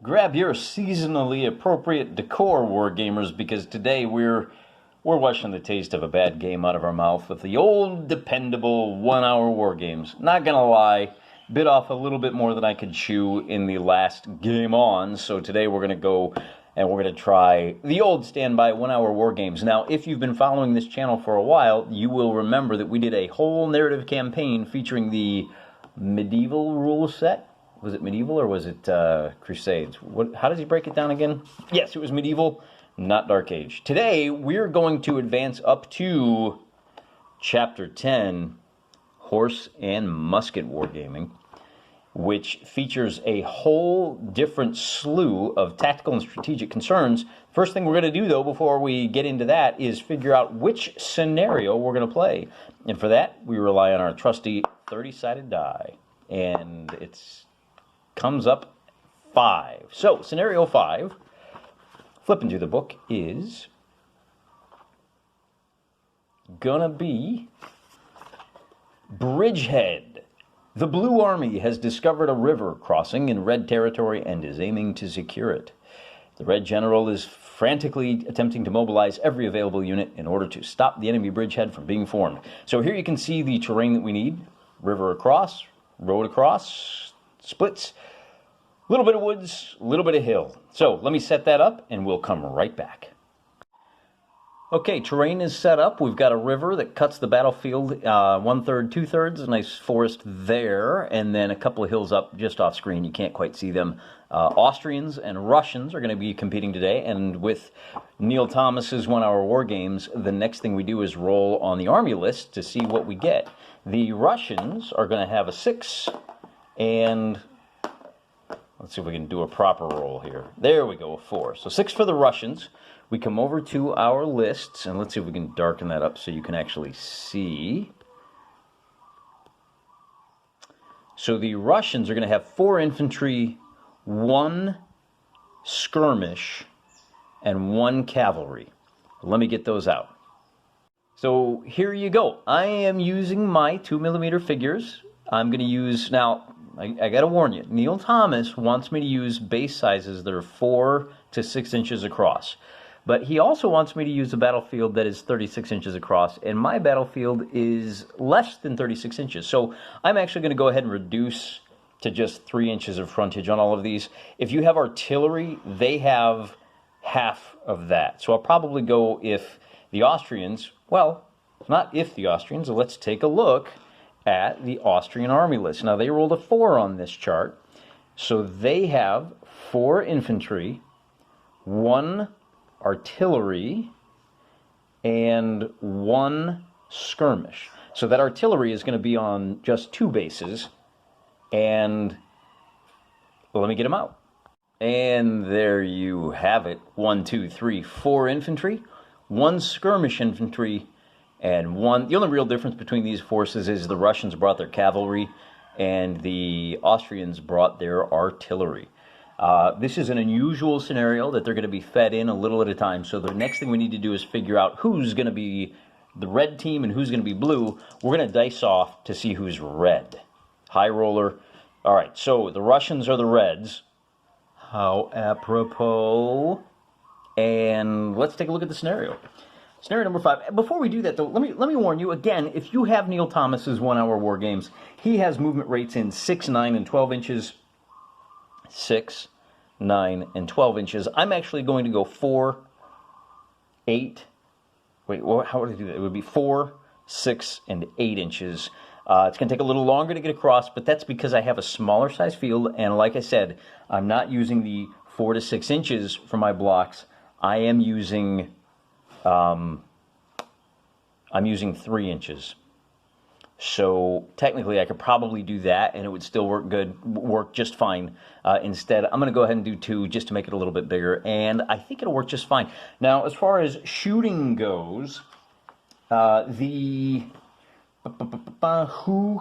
Grab your seasonally appropriate decor, wargamers, because today we're washing the taste of a bad game out of our mouth with the old, dependable 1-hour war games. Not gonna lie, bit off a little bit more than I could chew in the last game on, so today we're gonna go and we're gonna try the old standby 1-hour war games. Now, if you've been following this channel for a while, you will remember that we did a whole narrative campaign featuring the medieval rule set. Was it medieval or was it Crusades? How does he break it down again? Yes, it was medieval, not Dark Age. Today, we're going to advance up to Chapter 10, Horse and Musket Wargaming, which features a whole different slew of tactical and strategic concerns. First thing we're going to do, though, before we get into that, is figure out which scenario we're going to play. And for that, we rely on our trusty 30-sided die. And it's comes up 5. So, scenario 5, flipping through the book, is gonna be Bridgehead. The Blue Army has discovered a river crossing in Red territory and is aiming to secure it. The Red General is frantically attempting to mobilize every available unit in order to stop the enemy bridgehead from being formed. So here you can see the terrain that we need. River across, road across, splits, a little bit of woods, a little bit of hill. So let me set that up and we'll come right back. Okay, terrain is set up. We've got a river that cuts the battlefield 1/3, 2/3, a nice forest there, and then a couple of hills up just off screen. You can't quite see them. Austrians and Russians are going to be competing today, and with Neil Thomas's 1-hour war games, the next thing we do is roll on the army list to see what we get. The Russians are going to have a 6, and let's see if we can do a proper roll here. There we go, a 4. So 6 for the Russians. We come over to our lists, and let's see if we can darken that up so you can actually see. So the Russians are going to have 4 infantry, 1 skirmish, and 1 cavalry. Let me get those out. So here you go. I am using my 2mm figures. I'm going to use, now, I got to warn you, Neil Thomas wants me to use base sizes that are 4 to 6 inches across. But he also wants me to use a battlefield that is 36 inches across, and my battlefield is less than 36 inches. So I'm actually going to go ahead and reduce to just 3 inches of frontage on all of these. If you have artillery, they have half of that. So I'll probably go if the Austrians, well, not if the Austrians, let's take a look at the Austrian army list. Now, they rolled a 4 on this chart, so they have 4 infantry, 1 artillery, and 1 skirmish. So that artillery is going to be on just 2 bases, and well, let me get them out. And there you have it. 1, 2, 3, 4 infantry, 1 skirmish infantry, and 1. The only real difference between these forces is the Russians brought their cavalry and the Austrians brought their artillery. This is an unusual scenario that they're going to be fed in a little at a time. So the next thing we need to do is figure out who's going to be the red team and who's going to be blue. We're going to dice off to see who's red. High roller. All right, so the Russians are the reds. How apropos. And let's take a look at the scenario. Scenario number 5. Before we do that, though, let me warn you again. If you have Neil Thomas's 1-hour war games, he has movement rates in 6, 9, and 12 inches. 6, 9, and 12 inches. I'm actually going to go 4, 8. Wait, how would I do that? It would be 4, 6, and 8 inches. It's going to take a little longer to get across, but that's because I have a smaller size field, and like I said, I'm not using the 4 to 6 inches for my blocks. I am using I'm using 3 inches. So technically I could probably do that and it would still work just fine. Instead, I'm going to go ahead and do 2 just to make it a little bit bigger, and I think it'll work just fine. Now, as far as shooting goes, who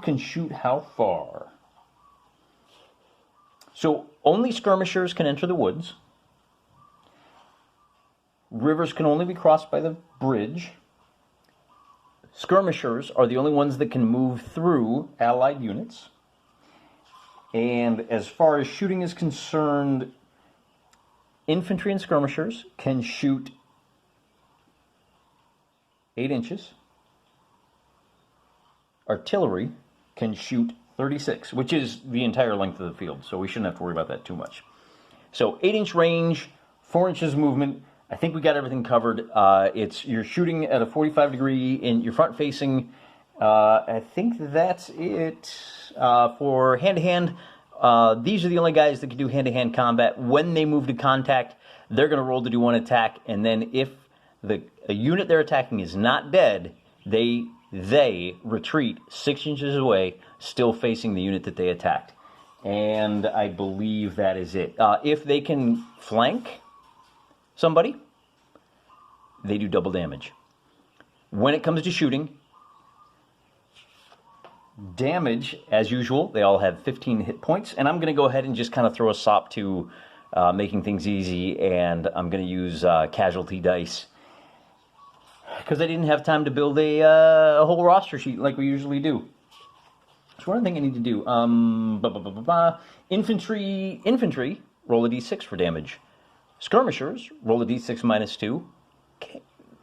can shoot how far? So only skirmishers can enter the woods. Rivers can only be crossed by the bridge. Skirmishers are the only ones that can move through Allied units. And as far as shooting is concerned, Infantry and skirmishers can shoot 8 inches. Artillery can shoot 36, which is the entire length of the field, so we shouldn't have to worry about that too much. So 8-inch range, 4 inches movement. I think we got everything covered. You're shooting at a 45 degree in your front facing. I think that's it for hand-to-hand. These are the only guys that can do hand-to-hand combat. When they move to contact, they're going to roll to do one attack, and then if a unit they're attacking is not dead, they retreat 6 inches away, still facing the unit that they attacked. And I believe that is it. If they can flank somebody, they do double damage. When it comes to shooting, damage, as usual, they all have 15 hit points. And I'm going to go ahead and just kind of throw a sop to making things easy. And I'm going to use casualty dice, because I didn't have time to build a whole roster sheet like we usually do. So one thing I need to do, infantry, roll a d6 for damage. Skirmishers, roll a d6 minus 2.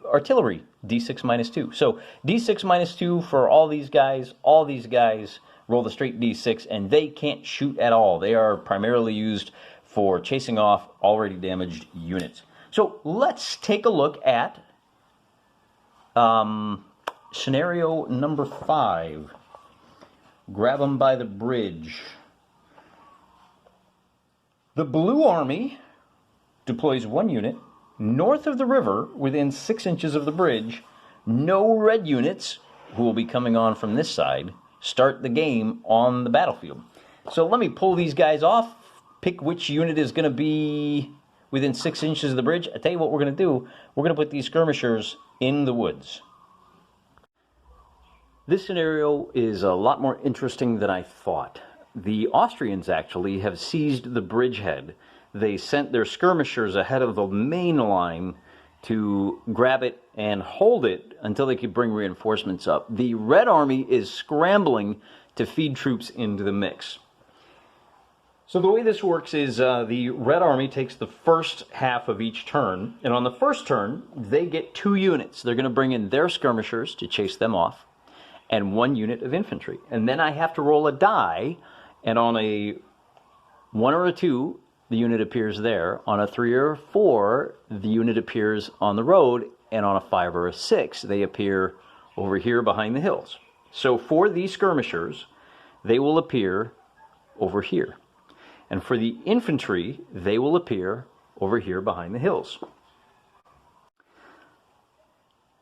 Artillery, d6 minus 2. So d6 minus 2 for all these guys roll the straight d6, and they can't shoot at all. They are primarily used for chasing off already damaged units. So let's take a look at scenario number 5. Grab them by the bridge. The Blue Army deploys 1 unit north of the river within 6 inches of the bridge. No red units, who will be coming on from this side, start the game on the battlefield. So let me pull these guys off, pick which unit is going to be within 6 inches of the bridge. I tell you what we're going to do. We're going to put these skirmishers in the woods. This scenario is a lot more interesting than I thought. The Austrians actually have seized the Bridgehead. They sent their skirmishers ahead of the main line to grab it and hold it until they could bring reinforcements up. The Red Army is scrambling to feed troops into the mix. So the way this works is the Red Army takes the first half of each turn, and on the first turn, they get 2 units. They're going to bring in their skirmishers to chase them off, and 1 unit of infantry. And then I have to roll a die, and on a 1 or a 2, the unit appears there. On a 3 or a 4, the unit appears on the road, and on a 5 or a 6, they appear over here behind the hills. So for these skirmishers, they will appear over here. And for the infantry, they will appear over here behind the hills.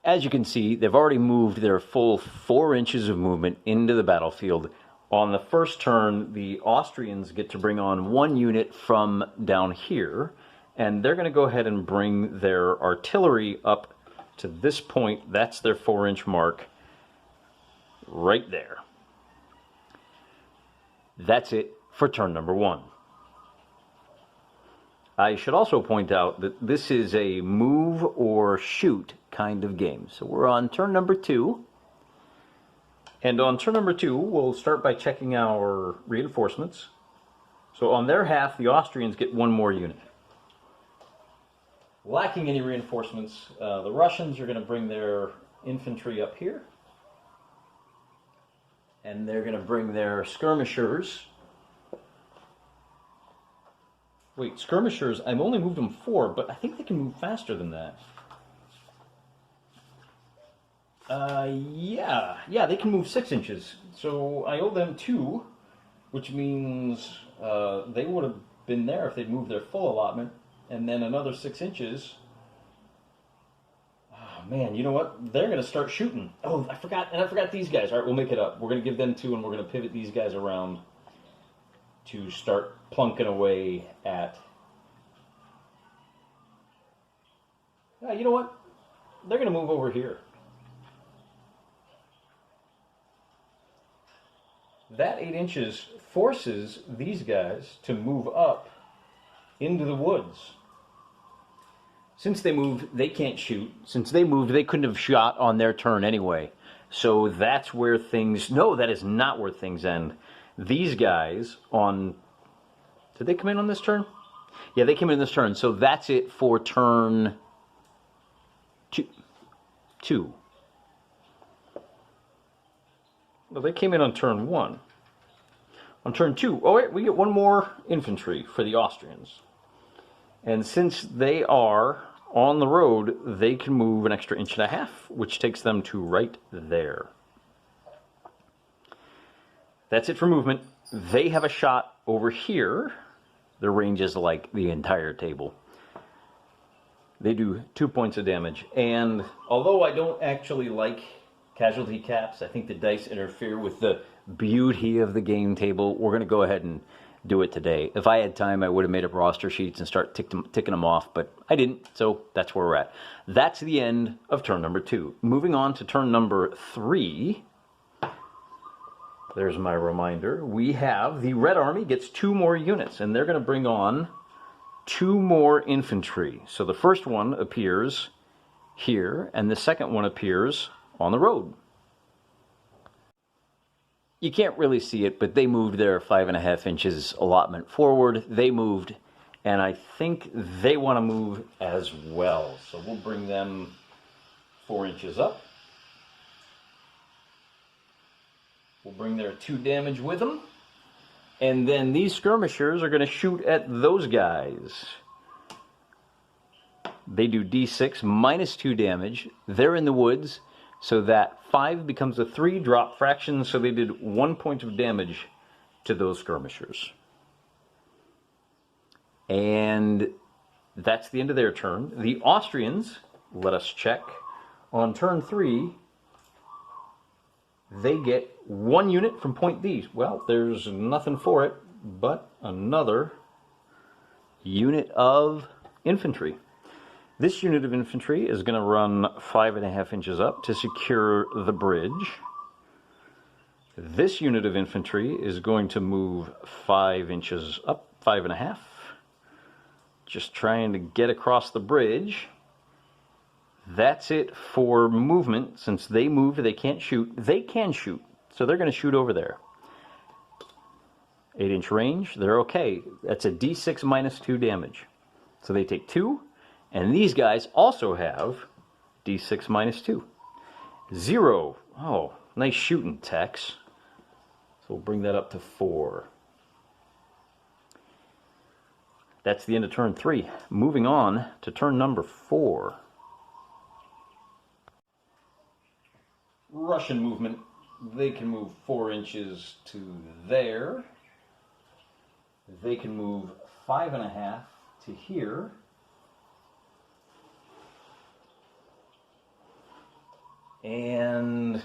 As you can see, they've already moved their full 4 inches of movement into the battlefield. On the first turn, the Austrians get to bring on 1 unit from down here, and they're going to go ahead and bring their artillery up to this point. That's their 4-inch mark right there. That's it for turn number 1. I should also point out that this is a move or shoot kind of game. So we're on turn number 2. And on turn number 2, we'll start by checking our reinforcements. So on their half, the Austrians get 1 more unit. Lacking any reinforcements, the Russians are going to bring their infantry up here. And they're going to bring their skirmishers. Wait, skirmishers, I've only moved them 4, but I think they can move faster than that. Yeah, they can move 6 inches. So I owe them 2, which means they would have been there if they'd moved their full allotment. And then another 6 inches. Oh man, you know what? They're going to start shooting. Oh, I forgot these guys. All right, we'll make it up. We're going to give them 2, and we're going to pivot these guys around to start plunking away at... you know what? They're going to move over here. That 8 inches forces these guys to move up into the woods. Since they moved, they can't shoot. Since they moved, they couldn't have shot on their turn anyway. So that's where things... No, that is not where things end. These guys on... Did they come in on this turn? Yeah, they came in this turn, so that's it for turn two. Well, they came in on turn 1. On turn 2, oh wait, we get one more infantry for the Austrians. And since they are on the road, they can move an extra 1.5 inches, which takes them to right there. That's it for movement. They have a shot over here. Their range is like the entire table. They do 2 points of damage. And although I don't actually like casualty caps, I think the dice interfere with the beauty of the game table. We're going to go ahead and do it today. If I had time, I would have made up roster sheets and start ticking them off, but I didn't, so that's where we're at. That's the end of turn number 2. Moving on to turn number 3. There's my reminder. We have the Red Army gets 2 more units, and they're going to bring on 2 more infantry. So the first one appears here, and the second one appears on the road. You can't really see it, but they moved their 5.5 inches allotment forward. They moved, and I think they want to move as well. So we'll bring them 4 inches up. We'll bring their 2 damage with them. And then these skirmishers are going to shoot at those guys. They do d6 minus 2 damage. They're in the woods. So that 5 becomes a 3 drop fraction, so they did 1 point of damage to those skirmishers. And that's the end of their turn. The Austrians, let us check, on turn 3, they get 1 unit from point D. Well, there's nothing for it but another unit of infantry. This unit of infantry is going to run 5.5 inches up to secure the bridge. This unit of infantry is going to move 5 inches up, 5.5. Just trying to get across the bridge. That's it for movement. Since they moved, they can't shoot. They can shoot, so they're going to shoot over there. 8-inch range, they're okay. That's a d6 minus 2 damage. So they take 2. And these guys also have d6 minus 2. 0. Oh, nice shooting, Tex. So we'll bring that up to 4. That's the end of turn 3. Moving on to turn number 4. Russian movement. They can move 4 inches to there. They can move 5.5 to here. And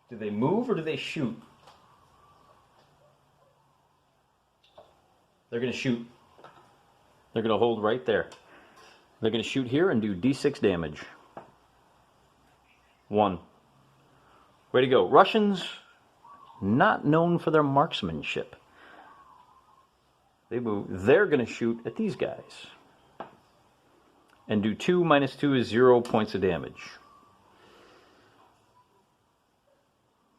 do they move or do they shoot? They're going to shoot. They're going to hold right there. They're going to shoot here and do d6 damage. 1. Way to go. Russians, not known for their marksmanship. They move. They're going to shoot at these guys. And do 2 minus 2 is 0 points of damage.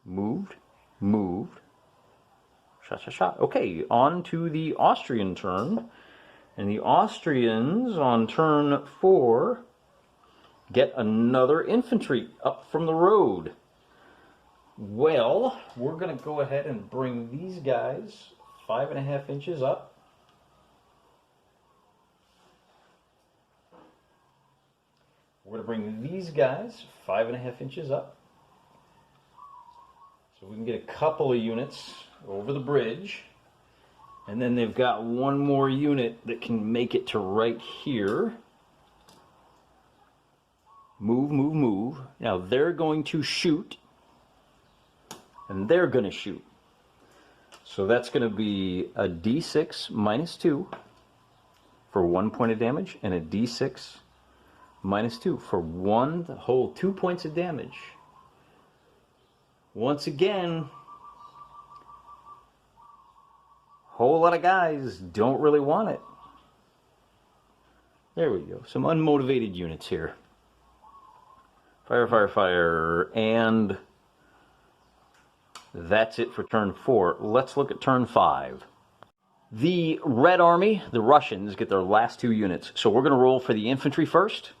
Moved, moved, shot, shot, shot. Okay, on to the Austrian turn. And the Austrians on turn 4 get another infantry up from the road. Well, we're going to go ahead and bring these guys 5.5 inches up. We're going to bring these guys 5.5 inches up. So we can get a couple of units over the bridge. And then they've got one more unit that can make it to right here. Move, move, move. Now they're going to shoot. And they're going to shoot. So that's going to be a d6 minus 2 for 1 point of damage, and a d6 minus 2 for 1 whole 2 points of damage. Once again, whole lot of guys don't really want it. There we go. Some unmotivated units here. Fire, fire, fire, and That's it for turn 4. Let's look at turn 5. The Red Army, the Russians, get their last 2 units. So we're going to roll for the infantry first.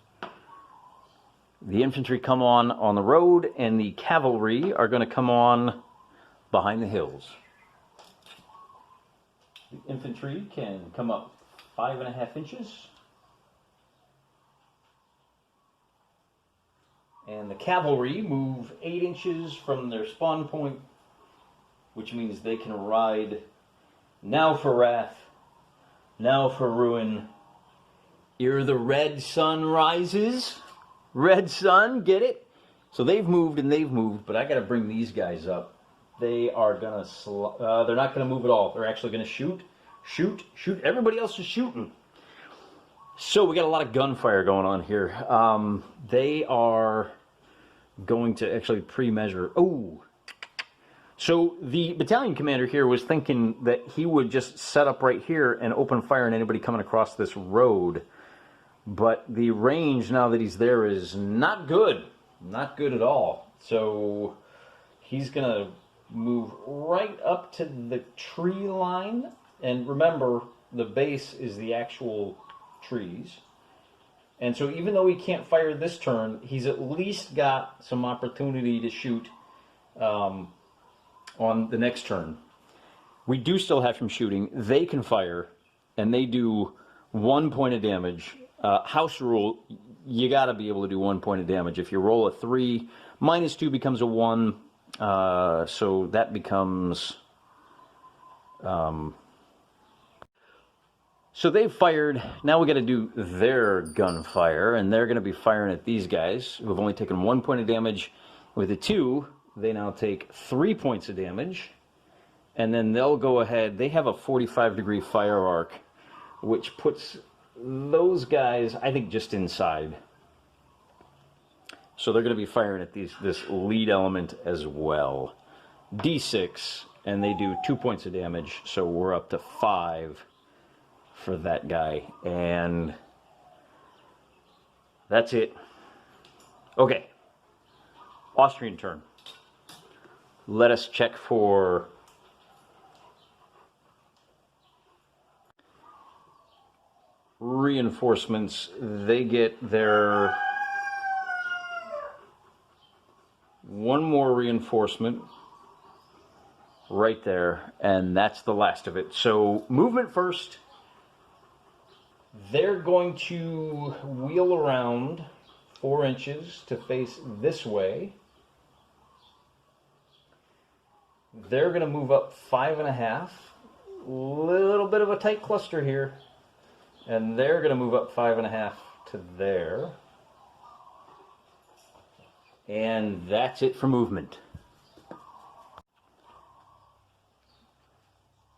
The infantry come on the road, and the cavalry are going to come on behind the hills. The infantry can come up 5.5 inches. And the cavalry move 8 inches from their spawn point, which means they can ride now for wrath, now for ruin. Ere the red sun rises. Red sun, get it? So they've moved and they've moved, but I got to bring these guys up. They are going to, they're not going to move at all. They're actually going to shoot. Everybody else is shooting. So we got a lot of gunfire going on here. They are going to actually pre-measure. Oh, so the battalion commander here was thinking that he would just set up right here and open fire on anybody coming across this road. But the range now that he's there is not good. Not good at all. So he's going to move right up to the tree line. And remember, the base is the actual trees. And so even though he can't fire this turn, he's at least got some opportunity to shoot on the next turn. We do still have him shooting. They can fire, and they do 1 point of damage. House rule, you got to be able to do 1 point of damage. If you roll a 3, -2 becomes a 1, so that becomes... So they've fired. Now we got to do their gunfire, and they're going to be firing at these guys who have only taken 1 point of damage. With a 2, they now take 3 points of damage, and then they'll go ahead. They have a 45-degree fire arc, which puts those guys, I think, just inside. So they're going to be firing at this lead element as well. D6, and they do 2 points of damage, so we're up to 5 for that guy, and that's it. Okay, Austrian turn. Let us check for reinforcements. They get their 1 more reinforcement right there, and that's the last of it. So movement first. They're going to wheel around 4 inches to face this way. They're going to move up 5.5. Little bit of a tight cluster here. And they're going to move up 5.5 to there. And that's it for movement.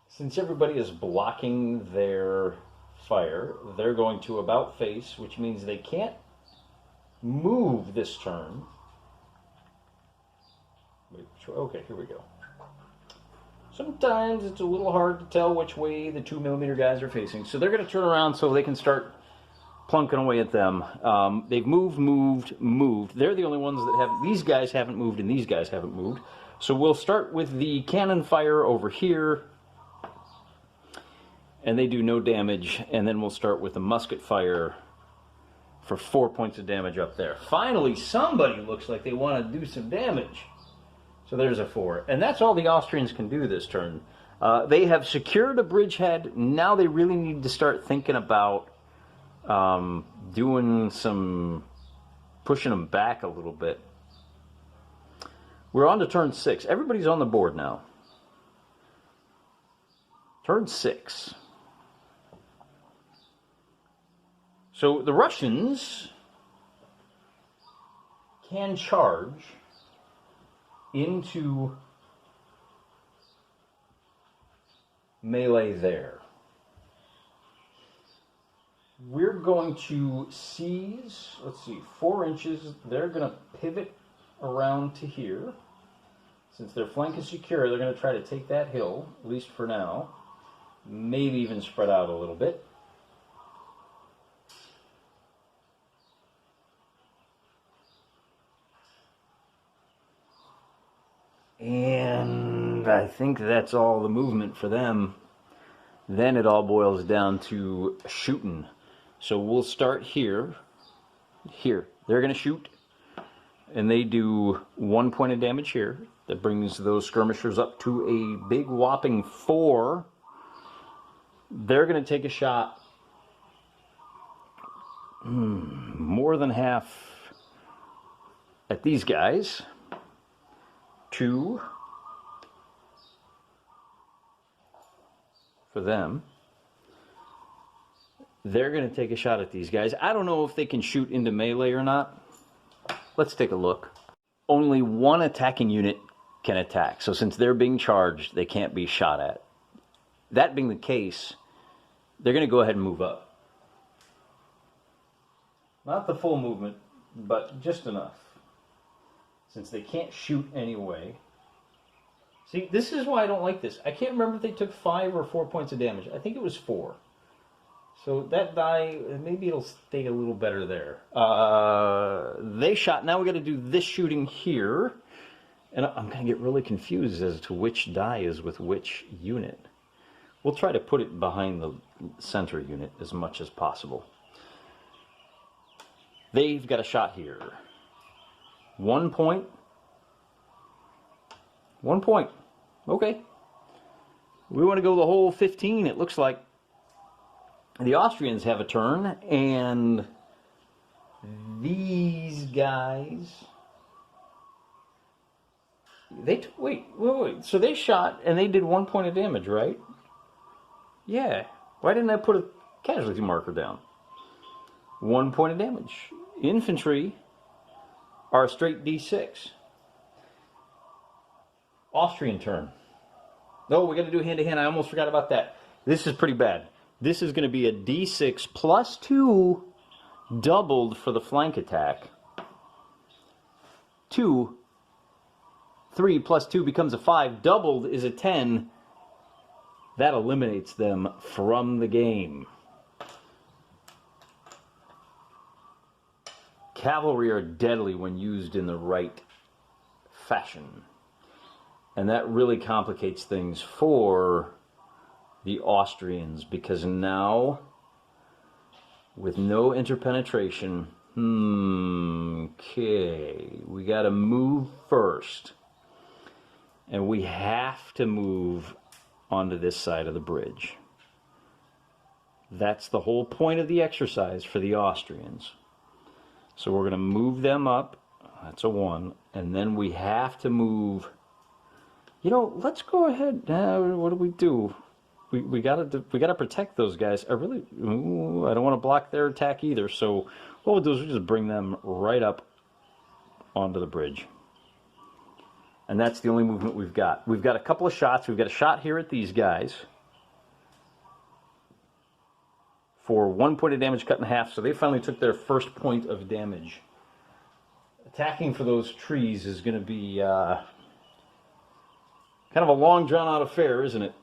Since everybody is blocking their fire, they're going to about face, which means they can't move this turn. Okay, here we go. Sometimes it's a little hard to tell which way the 2mm guys are facing, so they're going to turn around so they can start plunking away at them. They've moved. They're the only ones that have. These guys haven't moved, and these guys haven't moved. So we'll start with the cannon fire over here. And they do no damage, and then we'll start with the musket fire for 4 points of damage up there. Finally, somebody looks like they want to do some damage. So there's a 4. And that's all the Austrians can do this turn. They have secured a bridgehead. Now they really need to start thinking about doing some... pushing them back a little bit. We're on to turn 6. Everybody's on the board now. Turn 6. So the Russians can charge into melee there. We're going to seize, let's see, 4 inches. They're going to pivot around to here. Since their flank is secure, they're going to try to take that hill, at least for now. Maybe even spread out a little bit. And I think that's all the movement for them. Then it all boils down to shooting. So we'll start here. Here. They're going to shoot. And they do 1 point of damage here. That brings those skirmishers up to a big whopping 4. They're going to take a shot. More than half at these guys. 2 for them. They're going to take a shot at these guys. I don't know if they can shoot into melee or not. Let's take a look. Only one attacking unit can attack. So since they're being charged, they can't be shot at. That being the case, they're going to go ahead and move up. Not the full movement, but just enough. Since they can't shoot anyway. See, this is why I don't like this. I can't remember if they took 5 or 4 points of damage. I think it was 4. So that die, maybe it'll stay a little better there. They shot. Now we got to do this shooting here. And I'm going to get really confused as to which die is with which unit. We'll try to put it behind the center unit as much as possible. They've got a shot here. 1 point. 1 point. Okay. We want to go the whole 15, it looks like. The Austrians have a turn, and these guys... Wait. So they shot, and they did 1 point of damage, right? Yeah. Why didn't I put a casualty marker down? 1 point of damage. Infantry are a straight D6. Austrian turn. No, we got to do hand-to-hand. I almost forgot about that. This is pretty bad. This is going to be a D6 plus 2 doubled for the flank attack. 2. 3 plus 2 becomes a 5. Doubled is a 10. That eliminates them from the game. Cavalry are deadly when used in the right fashion. And that really complicates things for the Austrians, because now, with no interpenetration, okay, we got to move first. And we have to move onto this side of the bridge. That's the whole point of the exercise for the Austrians. So we're going to move them up. That's a 1. And then we have to move... You know, let's go ahead. What do we do? We gotta protect those guys. I don't want to block their attack either. So what we'll do is we'll just bring them right up onto the bridge. And that's the only movement we've got. We've got a couple of shots. We've got a shot here at these guys for 1 point of damage cut in half. So they finally took their first point of damage. Attacking for those trees is going to be kind of a long, drawn-out affair, isn't it?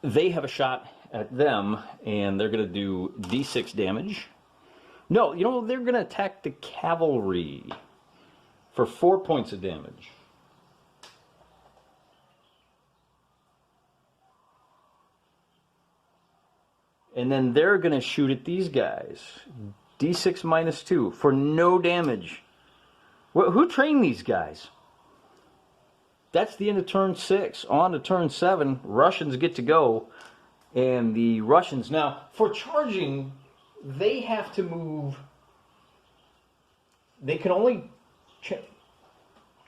They have a shot at them, and they're going to do D6 damage. No, you know, they're going to attack the cavalry for 4 points of damage. And then they're going to shoot at these guys. D6 minus 2 for no damage. Who trained these guys? That's the end of turn 6. On to turn 7. Russians get to go. And the Russians now, for charging, they have to move. They can only...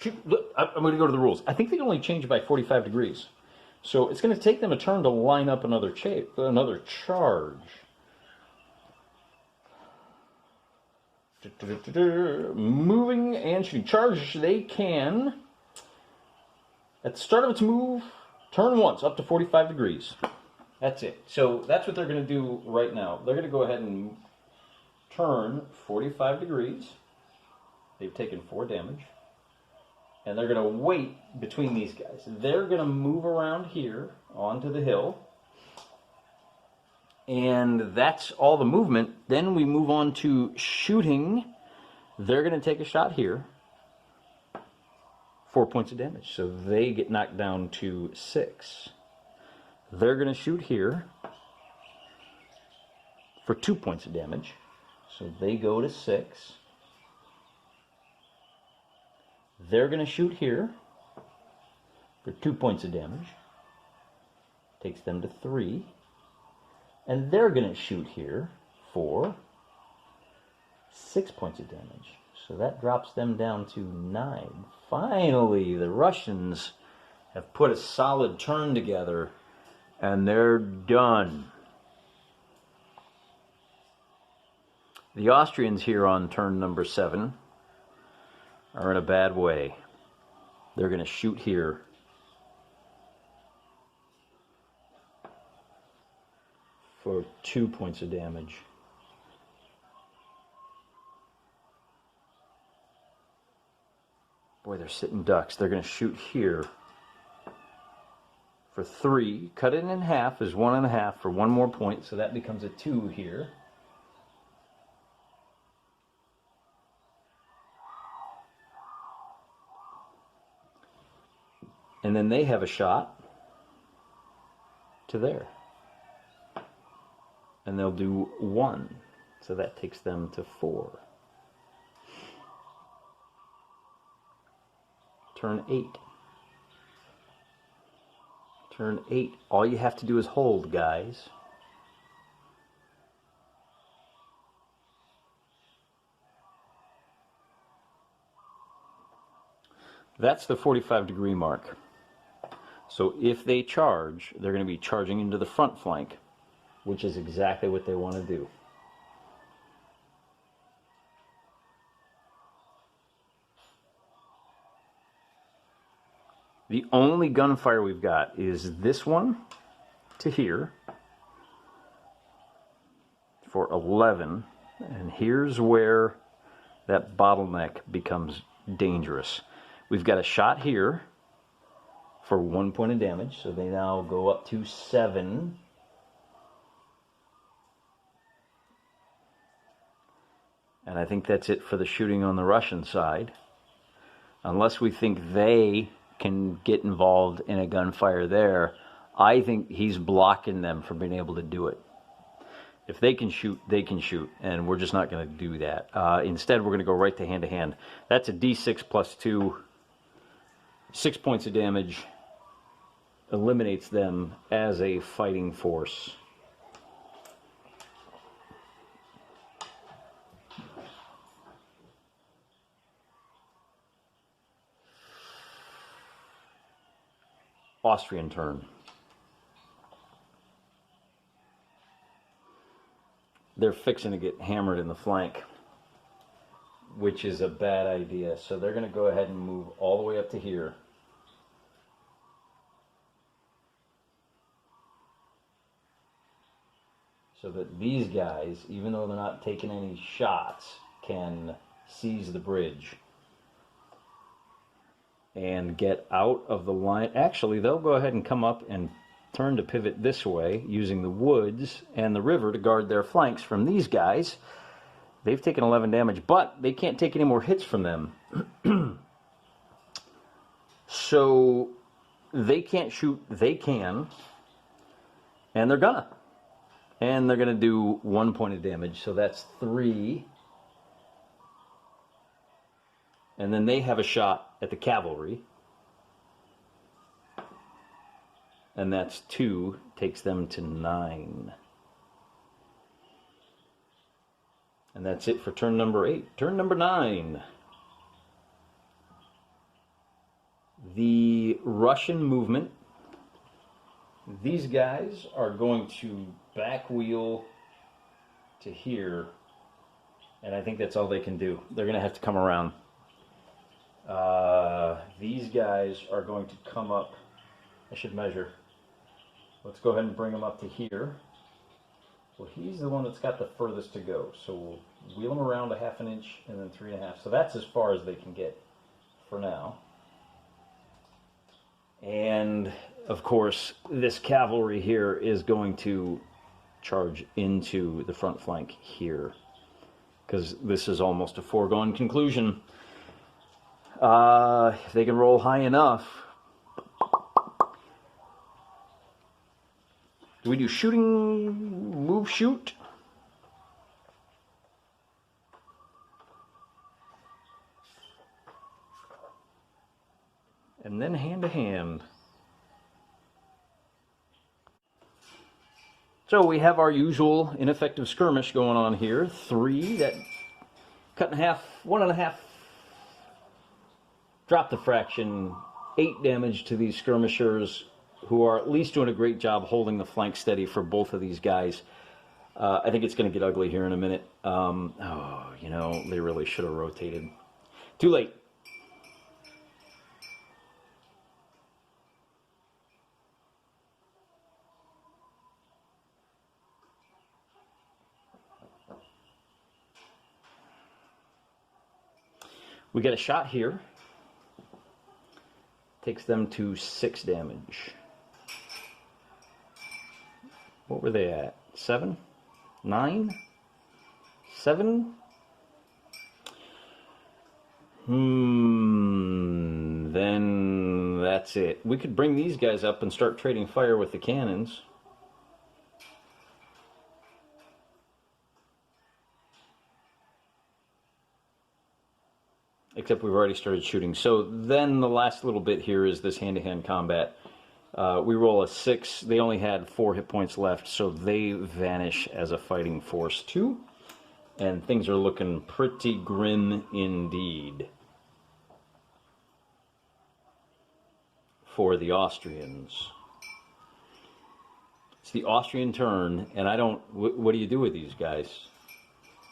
I'm going to go to the rules. I think they can only change by 45 degrees. So it's going to take them a turn to line up another charge. Moving and shooting. Charge, they can... At the start of its move, turn once, up to 45 degrees. That's it. So that's what they're going to do right now. They're going to go ahead and turn 45 degrees. They've taken 4 damage. And they're going to wait between these guys. They're going to move around here onto the hill. And that's all the movement. Then we move on to shooting. They're going to take a shot here 4 points of damage. So they get knocked down to 6. They're going to shoot here for 2 points of damage. So they go to 6. They're going to shoot here for 2 points of damage. Takes them to 3. And they're going to shoot here for 6 points of damage. So that drops them down to 9. Finally, the Russians have put a solid turn together, and they're done. The Austrians here on turn number 7 are in a bad way. They're going to shoot here for 2 points of damage. Boy, they're sitting ducks. They're going to shoot here for 3. Cut it in half is 1.5 for 1 more point, so that becomes a 2 here. And then they have a shot to there. And they'll do 1. So that takes them to 4. Turn 8. Turn 8. All you have to do is hold, guys. That's the 45-degree mark. So if they charge, they're going to be charging into the front flank, which is exactly what they want to do. The only gunfire we've got is this one to here for 11. And here's where that bottleneck becomes dangerous. We've got a shot here for 1 point of damage, so they now go up to 7. And I think that's it for the shooting on the Russian side. Unless we think they can get involved in a gunfire there, I think he's blocking them from being able to do it. If they can shoot, they can shoot, and we're just not going to do that. Instead, we're going to go right to hand. That's a D6 plus 2. 6 points of damage. Eliminates them as a fighting force. Austrian turn. They're fixing to get hammered in the flank, which is a bad idea. So they're going to go ahead and move all the way up to here. So that these guys, even though they're not taking any shots, can seize the bridge and get out of the line. Actually, they'll go ahead and come up and turn to pivot this way, using the woods and the river to guard their flanks from these guys. They've taken 11 damage, but they can't take any more hits from them. So they can't shoot, they can, and they're gonna. And they're gonna do 1 point of damage, so that's 3. And then they have a shot at the cavalry. And that's 2, takes them to 9. And that's it for turn number 8. Turn number 9. The Russian movement. These guys are going to back wheel to here. And I think that's all they can do. They're going to have to come around. These guys are going to come up. I should measure. Let's go ahead and bring him up to here. Well, he's the one that's got the furthest to go. So we'll wheel him around a 1/2 inch and then 3.5. So that's as far as they can get for now. And of course, this cavalry here is going to charge into the front flank here, because this is almost a foregone conclusion. If they can roll high enough. Do we do shooting, move, shoot? And then hand to hand. So we have our usual ineffective skirmish going on here. 3, that cut in half, 1.5. Drop the fraction, 8 damage to these skirmishers, who are at least doing a great job holding the flank steady for both of these guys. I think it's going to get ugly here in a minute. Oh, you know, they really should have rotated. Too late. We get a shot here. Takes them to 6 damage. What were they at? 7? 9? 7? Then that's it. We could bring these guys up and start trading fire with the cannons. Except we've already started shooting. So then the last little bit here is this hand-to-hand combat. We roll a 6. They only had 4 hit points left, so they vanish as a fighting force too. And things are looking pretty grim indeed for the Austrians. It's the Austrian turn, and I don't... What do you do with these guys?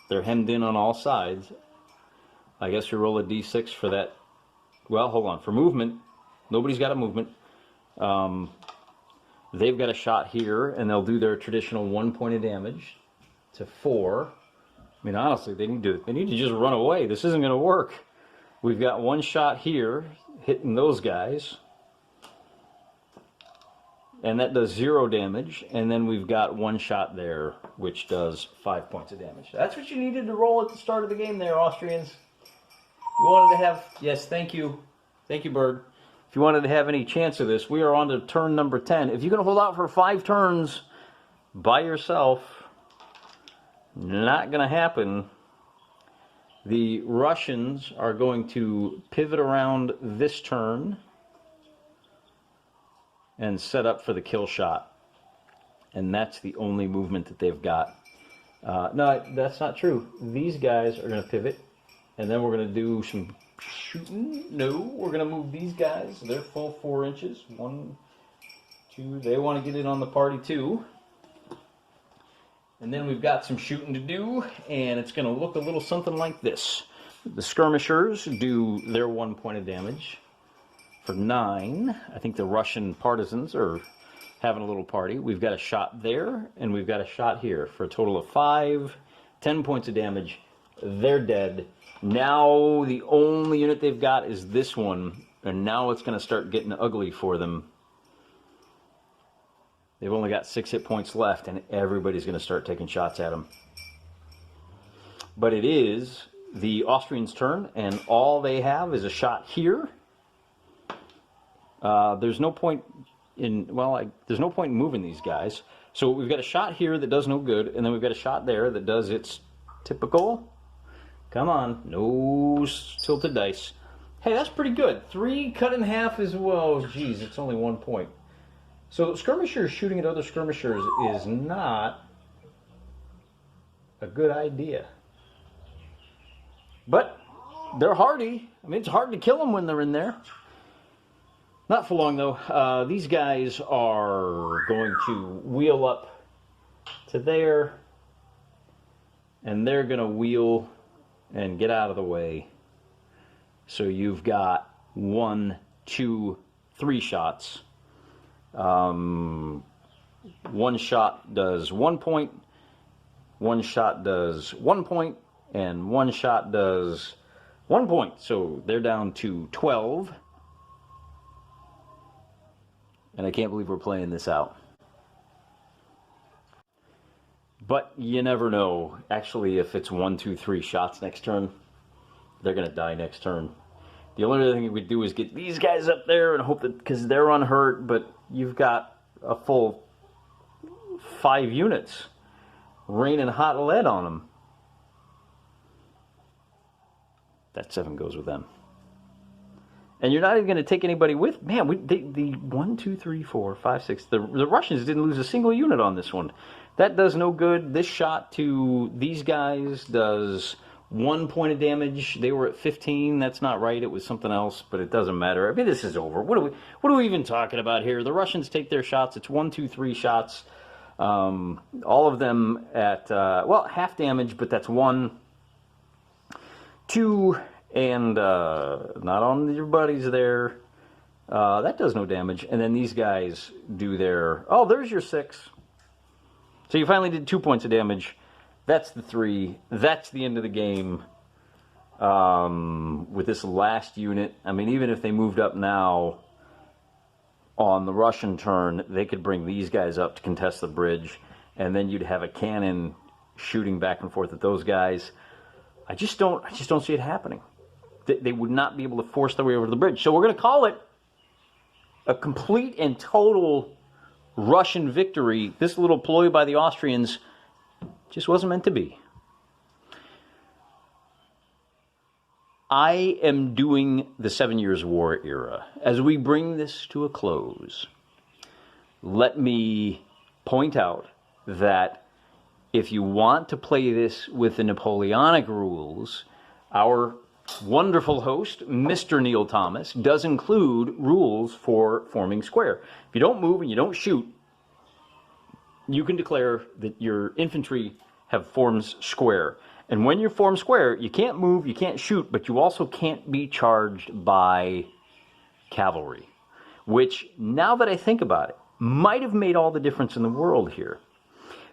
They're hemmed in on all sides. I guess we roll a d6 for that. Well, hold on. For movement, nobody's got a movement. They've got a shot here, and they'll do their traditional 1 point of damage to 4. I mean, honestly, they need to just run away. This isn't going to work. We've got 1 shot here, hitting those guys. And that does 0 damage. And then we've got 1 shot there, which does 5 points of damage. That's what you needed to roll at the start of the game there, Austrians. You wanted to have... Yes, thank you. Thank you, Bird. If you wanted to have any chance of this, we are on to turn number 10. If you're going to hold out for 5 turns by yourself, not going to happen. The Russians are going to pivot around this turn and set up for the kill shot. And that's the only movement that they've got. No, that's not true. These guys are going to pivot, and then we're going to do some shooting. No, we're going to move these guys. They're full 4 inches. 1, 2. They want to get in on the party too. And then we've got some shooting to do, and it's going to look a little something like this. The skirmishers do their 1 point of damage for 9. I think the Russian partisans are having a little party. We've got a shot there, and we've got a shot here for a total of 5, 10 points of damage. They're dead. Now the only unit they've got is this one, and now it's going to start getting ugly for them. They've only got 6 hit points left, and everybody's going to start taking shots at them. But it is the Austrians' turn, and all they have is a shot here. There's no point in, there's no point in moving these guys. So we've got a shot here that does no good, and then we've got a shot there that does its typical. Come on, no tilted dice. Hey, that's pretty good. 3 cut in half is, well, geez, it's only 1 point. So skirmishers shooting at other skirmishers is not a good idea. But they're hardy. I mean, it's hard to kill them when they're in there. Not for long, though. These guys are going to wheel up to there, and they're going to wheel and get out of the way. So you've got 1, 2, 3 shots. 1 shot does 1 point, 1 shot does 1 point, and 1 shot does 1 point. So they're down to 12. And I can't believe we're playing this out. But you never know. Actually, if it's 1, 2, 3 shots next turn, they're going to die next turn. The only other thing we do is get these guys up there and hope that, because they're unhurt, but you've got a full 5 units raining hot lead on them. That 7 goes with them. And you're not even going to take anybody with. Man, the 1, 2, 3, 4, 5, 6. The Russians didn't lose a single unit on this one. That does no good. This shot to these guys does 1 point of damage. They were at 15. That's not right. It was something else, but it doesn't matter. I mean, this is over. What are we even talking about here? The Russians take their shots. It's 1, 2, 3 shots. All of them at well, half damage, but that's 1, 2. And not on your buddies there. That does no damage. And then these guys do their... Oh, there's your 6. So you finally did 2 points of damage. That's the 3. That's the end of the game. With this last unit. I mean, even if they moved up now on the Russian turn, they could bring these guys up to contest the bridge. And then you'd have a cannon shooting back and forth at those guys. I just don't see it happening. They would not be able to force their way over the bridge. So we're going to call it a complete and total Russian victory. This little ploy by the Austrians just wasn't meant to be. I am doing the 7 Years' War era. As we bring this to a close, let me point out that if you want to play this with the Napoleonic rules, our wonderful host, Mr. Neil Thomas, does include rules for forming square. If you don't move and you don't shoot, you can declare that your infantry have formed square. And when you're formed square, you can't move, you can't shoot, but you also can't be charged by cavalry. Which, now that I think about it, might have made all the difference in the world here.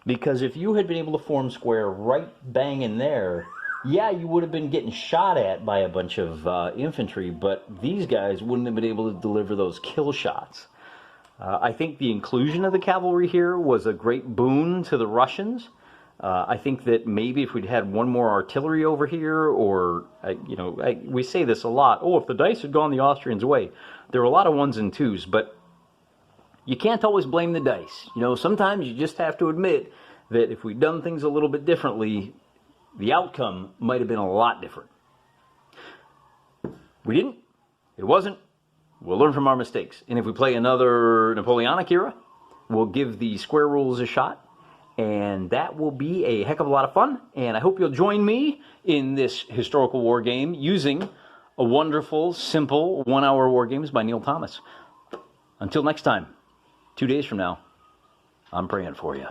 Because if you had been able to form square right bang in there, yeah, you would have been getting shot at by a bunch of infantry, but these guys wouldn't have been able to deliver those kill shots. I think the inclusion of the cavalry here was a great boon to the Russians. I think that maybe if we'd had one more artillery over here, or, we say this a lot, oh, if the dice had gone the Austrians' way. There were a lot of 1s and 2s, but you can't always blame the dice. Sometimes you just have to admit that if we'd done things a little bit differently, the outcome might have been a lot different. We didn't. It wasn't. We'll learn from our mistakes. And if we play another Napoleonic era, we'll give the square rules a shot. And that will be a heck of a lot of fun. And I hope you'll join me in this historical war game using a wonderful, simple 1-hour war games by Neil Thomas. Until next time, 2 days from now, I'm praying for you.